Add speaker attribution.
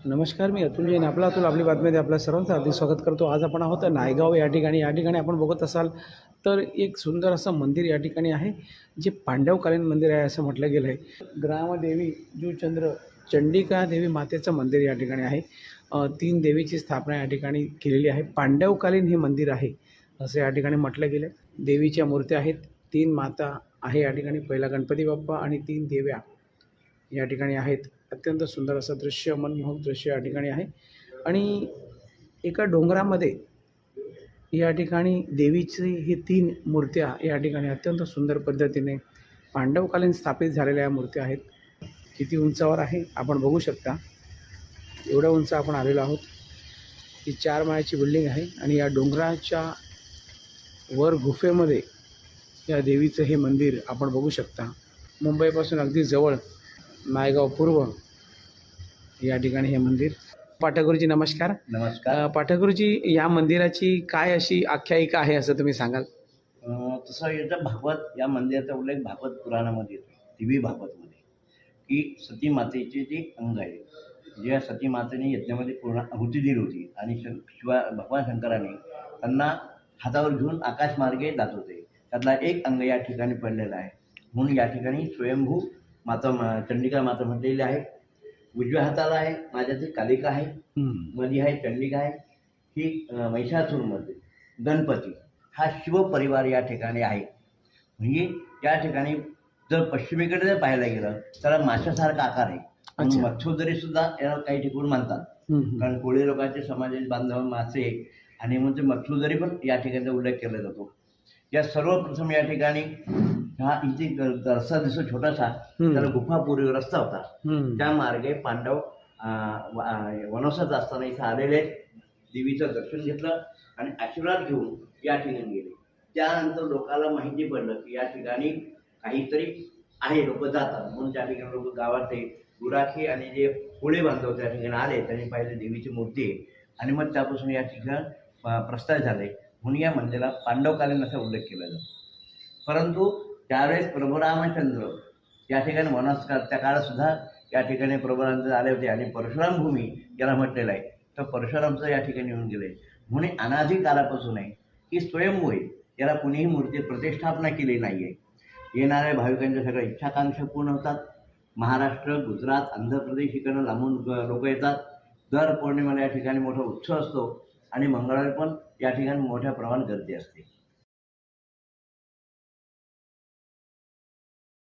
Speaker 1: नमस्कार, मी अतुल जैन. अतुल आपली बातमीमध्ये आपल्या सर्वांचं हार्दिक स्वागत करतो. आज आपण आहोत नायगाव या ठिकाणी. या ठिकाणी आपण बघत असाल तर एक सुंदर असं मंदिर या ठिकाणी आहे, जे पांडवकालीन मंदिर आहे असं म्हटलं गेलं आहे. ग्रामदेवी जुचंद्र चंडिका देवी मातेचं मंदिर या ठिकाणी आहे. 3 देवीची स्थापना या ठिकाणी केलेली आहे. पांडवकालीन हे मंदिर आहे असं या ठिकाणी म्हटलं गेलं आहे. देवीच्या मूर्त्या आहेत, 3 माता आहे या ठिकाणी. पहिला गणपती बाप्पा आणि 3 देव्या या ठिकाणी आहेत. अत्यंत सुंदर असं दृश्य, मनमोहक दृश्य या ठिकाणी आहे. आणि एका डोंगरामध्ये या ठिकाणी देवीची ही 3 मूर्त्या या ठिकाणी अत्यंत सुंदर पद्धतीने पांडवकालीन स्थापित झालेल्या या मूर्त्या आहेत. किती उंचावर आहे आपण बघू शकता. एवढं उंच आपण आलेलो आहोत. ही 4 माळ्याची बिल्डिंग आहे आणि या डोंगराच्या वर गुफेमध्ये या देवीचं हे मंदिर आपण बघू शकता. मुंबईपासून अगदी जवळ नायगाव पूर्व या ठिकाणी हे मंदिर. पाठकगुरुजी नमस्कार.
Speaker 2: नमस्कार.
Speaker 1: पाठकगुरुजी, या मंदिराची काय अशी आख्यायिका आहे असं तुम्ही सांगाल?
Speaker 2: तसं याचं भागवत या मंदिराचा उल्लेख भागवत पुराणामध्ये येतो, देवी भागवतमध्ये, की सती मातेचे जे अंग आहे, ज्या सती मातेने यज्ञामध्ये पूर्ण आहुती दिली होती आणि भगवान शंकराने त्यांना हातावर घेऊन आकाशमार्गे जात होते. त्यातला एक अंग या ठिकाणी पडलेला आहे. म्हणून या ठिकाणी स्वयंभू माता चंडिका माता म्हटलेली आहे. उजव्या हाताला आहे माझ्याची कालिका आहे, मध्ये आहे चंडिका आहे, ही महिषासुरमध्ये गणपती हा शिवपरिवार या ठिकाणी आहे. म्हणजे या ठिकाणी जर पश्चिमेकडे जर पाहायला गेलं तर माशासारखा आकार आहे. आणि मत्स्योदरी सुद्धा याला काही ठिकाणी मानतात, कारण कोळी लोकांचे समाजाचे बांधव मासे आणि म्हणजे मत्स्योदरी पण या ठिकाणी उल्लेख केला जातो. या सर्वप्रथम या ठिकाणी हा इथे रस्ता दिसतो छोटासा, त्याला गुफापूर्वी रस्ता होता. त्या मार्गे पांडव वनवासात असताना इथं आलेले देवीचं दर्शन घेतलं आणि आशीर्वाद घेऊन या ठिकाणी गेले. त्यानंतर लोकांना माहिती पडलं की या ठिकाणी काहीतरी आहे, लोक जातात, म्हणून त्या ठिकाणी लोक गावातले गुराखी आणि जे कोळी बांधव त्या ठिकाणी आले, त्यांनी पाहिले देवीची मूर्ती आहे आणि मग त्यापासून या ठिकाणी प्रस्थान झाले. म्हणून या मंदिराला पांडवकालीन असा उल्लेख केला जातो. परंतु त्यावेळेस प्रभू रामचंद्र या ठिकाणी वनवास त्या काळात सुद्धा या ठिकाणी प्रभू रामचंद्र आले होते आणि परशुराम भूमी याला म्हटलेलं आहे. तर परशुरामचं या ठिकाणी येऊन गेले. म्हणून अनादी काळापासून आहे की स्वयंभू आहे, याला कुणीही मूर्ती प्रतिष्ठापना केली नाही आहे. येणाऱ्या भाविकांच्या सगळ्या इच्छाकांक्षा पूर्ण होतात. महाराष्ट्र, गुजरात, आंध्र प्रदेश इकडनं लांबून लोक येतात. दर पौर्णिमेला या ठिकाणी मोठा उत्सव असतो आणि मंगळवारी पण या ठिकाणी मोठ्या प्रमाणात गर्दी असते.